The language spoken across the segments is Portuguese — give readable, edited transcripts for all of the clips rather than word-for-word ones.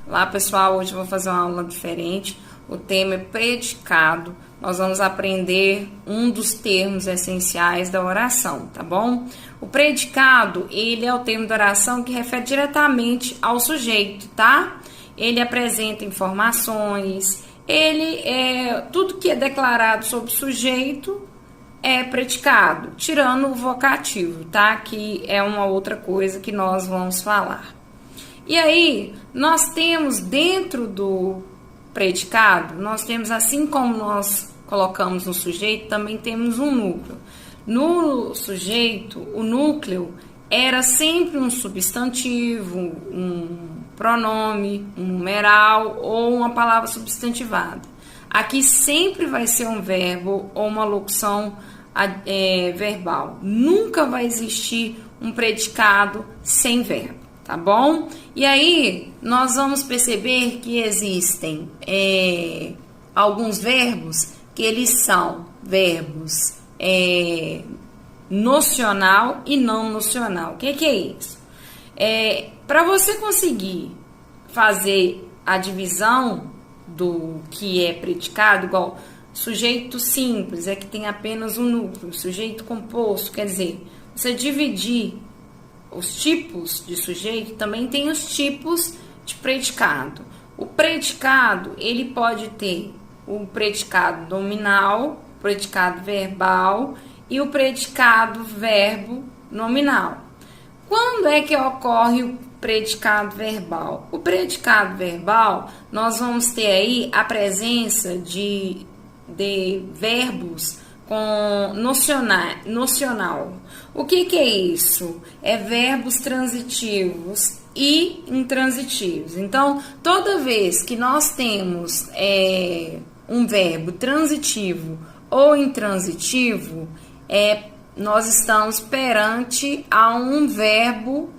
Olá pessoal, hoje eu vou fazer uma aula diferente. O tema é predicado. Nós vamos aprender um dos termos essenciais da oração, tá bom? O predicado, ele é o termo da oração que refere diretamente ao sujeito, tá? Ele apresenta informações, tudo que é declarado sobre o sujeito é predicado, tirando o vocativo, tá? Que é uma outra coisa que nós vamos falar. E aí, nós temos dentro do predicado, nós temos, assim como nós colocamos no sujeito, também temos um núcleo. No sujeito, o núcleo era sempre um substantivo, um pronome, um numeral ou uma palavra substantivada. Aqui sempre vai ser um verbo ou uma locução verbal. Nunca vai existir um predicado sem verbo, tá bom? E aí, nós vamos perceber que existem alguns verbos que eles são verbos nocional e não nocional. O que é isso? Para você conseguir fazer a divisão do que é predicado, igual sujeito simples, é que tem apenas um núcleo, sujeito composto, quer dizer, você dividir os tipos de sujeito, também tem os tipos de predicado. O predicado, ele pode ter o predicado nominal, o predicado verbal e o predicado verbo nominal. Quando é que ocorre o predicado verbal? O predicado verbal, nós vamos ter aí a presença de verbos com nocional. O que é isso? É verbos transitivos e intransitivos. Então, toda vez que nós temos um verbo transitivo ou intransitivo, nós estamos perante a um verbo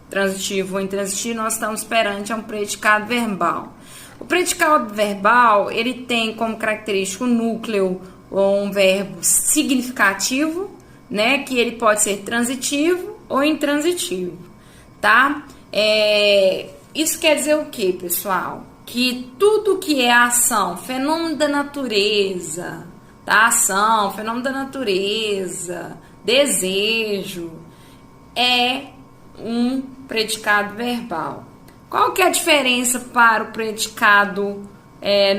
transitivo ou intransitivo, nós estamos perante a um predicado verbal. O predicado verbal, ele tem como característica o núcleo ou um verbo significativo, né, que ele pode ser transitivo ou intransitivo, tá? Isso quer dizer o quê, pessoal? Que tudo que é ação, fenômeno da natureza, tá? Ação, fenômeno da natureza, desejo, é um predicado verbal. Qual que é a diferença para o predicado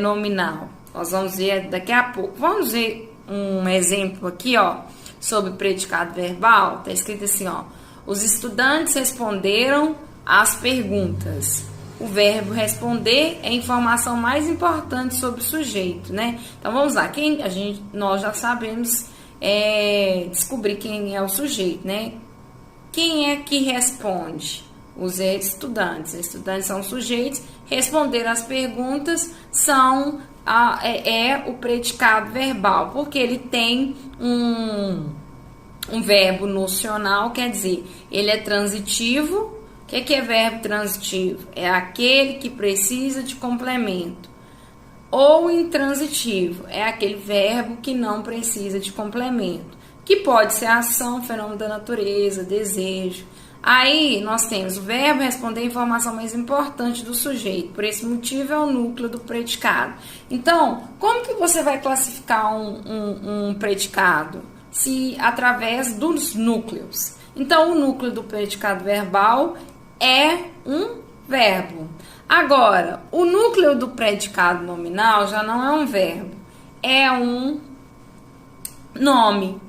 nominal? Nós vamos ver daqui a pouco. Vamos ver um exemplo aqui, ó, sobre predicado verbal. Está escrito assim, ó: os estudantes responderam às perguntas. O verbo responder é a informação mais importante sobre o sujeito, né? Então vamos lá. Nós já sabemos descobrir quem é o sujeito, né? Quem é que responde? Os estudantes. Os estudantes são sujeitos. Responder às perguntas é o predicado verbal, porque ele tem um verbo nocional, quer dizer, ele é transitivo. O que é verbo transitivo? É aquele que precisa de complemento. Ou intransitivo, é aquele verbo que não precisa de complemento, que pode ser ação, fenômeno da natureza, desejo. Aí nós temos o verbo responder a informação mais importante do sujeito, por esse motivo é o núcleo do predicado. Então, como que você vai classificar um predicado? Através dos núcleos. Então, o núcleo do predicado verbal é um verbo. Agora, o núcleo do predicado nominal já não é um verbo, é um nome.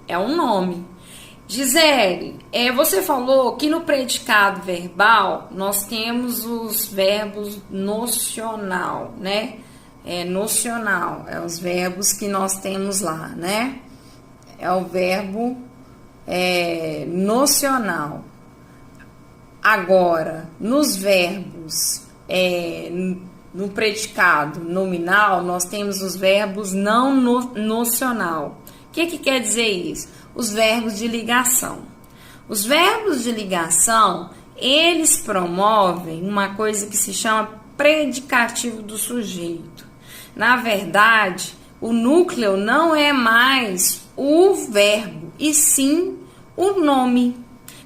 É um nome. Gisele, você falou que no predicado verbal nós temos os verbos nocional, né? Nocional, os verbos que nós temos lá, né? É o verbo nocional. Agora, nos verbos, no predicado nominal, nós temos os verbos não nocional. O que quer dizer isso? Os verbos de ligação. Os verbos de ligação, eles promovem uma coisa que se chama predicativo do sujeito. Na verdade, o núcleo não é mais o verbo, e sim o nome.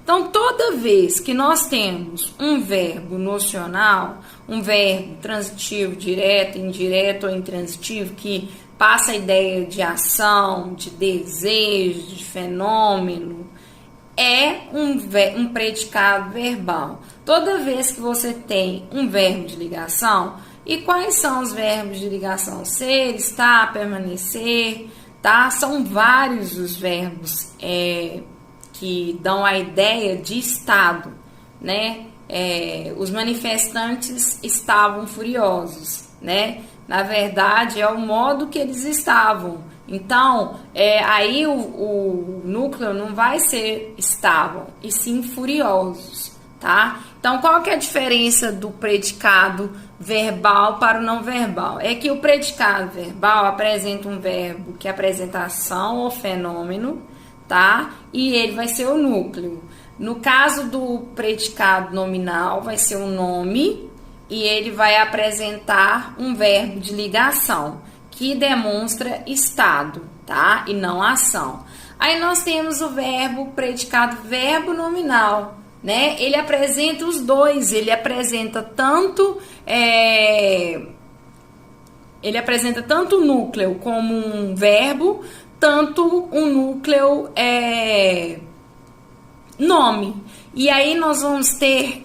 Então, toda vez que nós temos um verbo nocional, um verbo transitivo, direto, indireto ou intransitivo, que passa a ideia de ação, de desejo, de fenômeno, é um predicado verbal. Toda vez que você tem um verbo de ligação, e quais são os verbos de ligação? Ser, estar, permanecer, tá? São vários os verbos que dão a ideia de estado, né? Os manifestantes estavam furiosos, né? Na verdade, é o modo que eles estavam. Então, aí o núcleo não vai ser estavam, e sim furiosos, tá? Então, qual que é a diferença do predicado verbal para o não verbal? É que o predicado verbal apresenta um verbo que apresenta ação ou fenômeno, tá? E ele vai ser o núcleo. No caso do predicado nominal, vai ser o nome e ele vai apresentar um verbo de ligação que demonstra estado, tá? E não ação. Aí nós temos o verbo predicado verbo nominal, né? Ele apresenta os dois, ele apresenta tanto o núcleo como um verbo, tanto um núcleo nome. E aí nós vamos ter,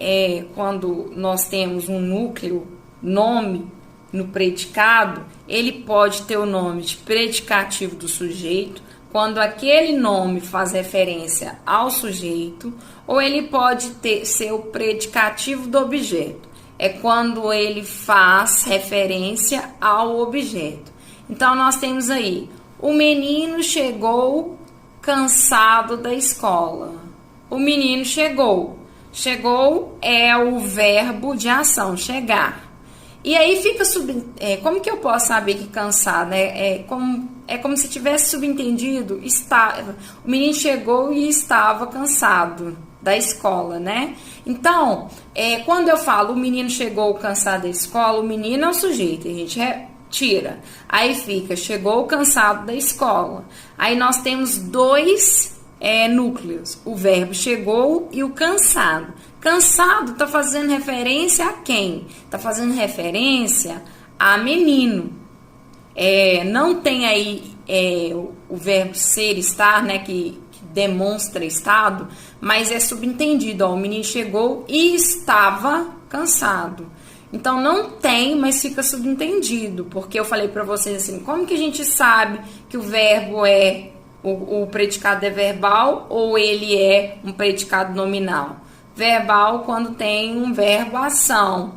quando nós temos um núcleo nome no predicado, ele pode ter o nome de predicativo do sujeito, quando aquele nome faz referência ao sujeito, ou ele pode ser o predicativo do objeto, é quando ele faz referência ao objeto. Então, nós temos aí, o menino chegou cansado da escola. O menino chegou. Chegou é o verbo de ação, chegar. E aí fica como que eu posso saber que cansado? É como se tivesse subentendido, o menino chegou e estava cansado da escola, né? Então, quando eu falo o menino chegou cansado da escola, o menino é o sujeito, a gente tira. Aí fica, chegou cansado da escola. Aí nós temos dois núcleos, o verbo chegou e o cansado. Cansado está fazendo referência a quem? Está fazendo referência a menino. Não tem aí o verbo ser, estar, né, que demonstra estado, mas é subentendido, ó, o menino chegou e estava cansado. Então não tem, mas fica subentendido, porque eu falei para vocês assim, como que a gente sabe que o verbo o predicado é verbal ou ele é um predicado nominal? Verbal quando tem um verbo ação,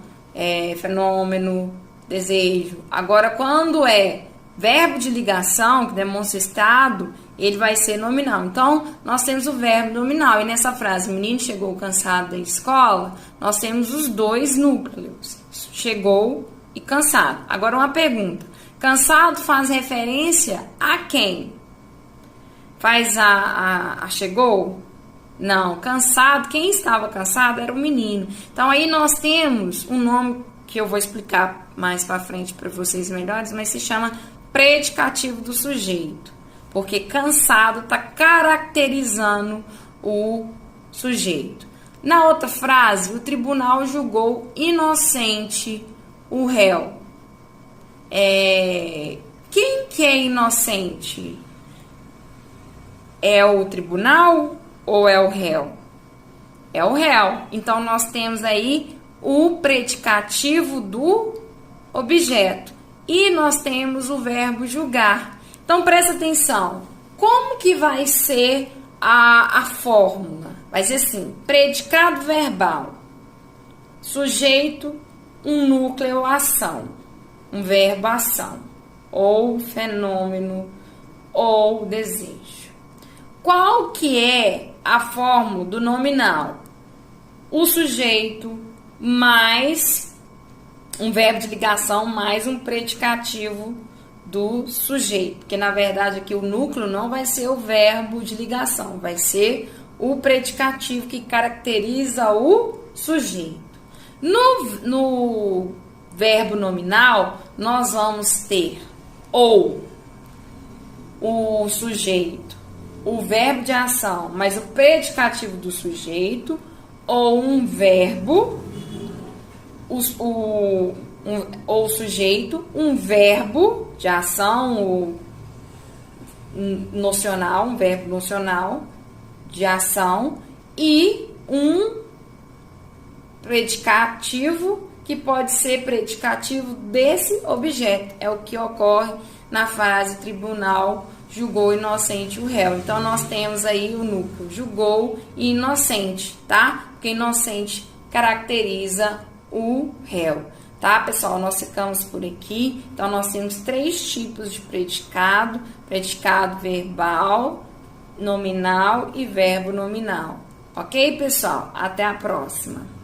fenômeno, desejo. Agora, quando é verbo de ligação, que demonstra estado, ele vai ser nominal. Então, nós temos o verbo nominal. E nessa frase, o menino chegou cansado da escola, nós temos os dois núcleos, chegou e cansado. Agora, uma pergunta. Cansado faz referência a quem? Faz a chegou? Não, cansado, quem estava cansado era o menino. Então, aí nós temos um nome que eu vou explicar mais para frente para vocês melhores, mas se chama predicativo do sujeito, porque cansado está caracterizando o sujeito. Na outra frase, o tribunal julgou inocente o réu. Quem que é inocente? É o tribunal ou é o réu? É o réu. Então, nós temos aí o predicativo do objeto. E nós temos o verbo julgar. Então, presta atenção. Como que vai ser a fórmula? Vai ser assim, predicado verbal. Sujeito, um núcleo, ação. Um verbo, ação. Ou fenômeno, ou desejo. Qual que é a fórmula do nominal? O sujeito mais um verbo de ligação mais um predicativo do sujeito. Porque, na verdade, aqui o núcleo não vai ser o verbo de ligação, vai ser o predicativo que caracteriza o sujeito. No verbo nominal, nós vamos ter ou o sujeito o verbo de ação mais o predicativo do sujeito, ou um verbo, ou o sujeito, um verbo de ação, ou nocional, um verbo nocional de ação, e um predicativo que pode ser predicativo desse objeto. É o que ocorre na frase tribunal julgou inocente o réu. Então, nós temos aí o núcleo julgou e inocente, tá? Porque inocente caracteriza o réu, tá, pessoal? Nós ficamos por aqui. Então, nós temos 3 tipos de predicado: predicado verbal, nominal e verbo nominal. Ok, pessoal? Até a próxima.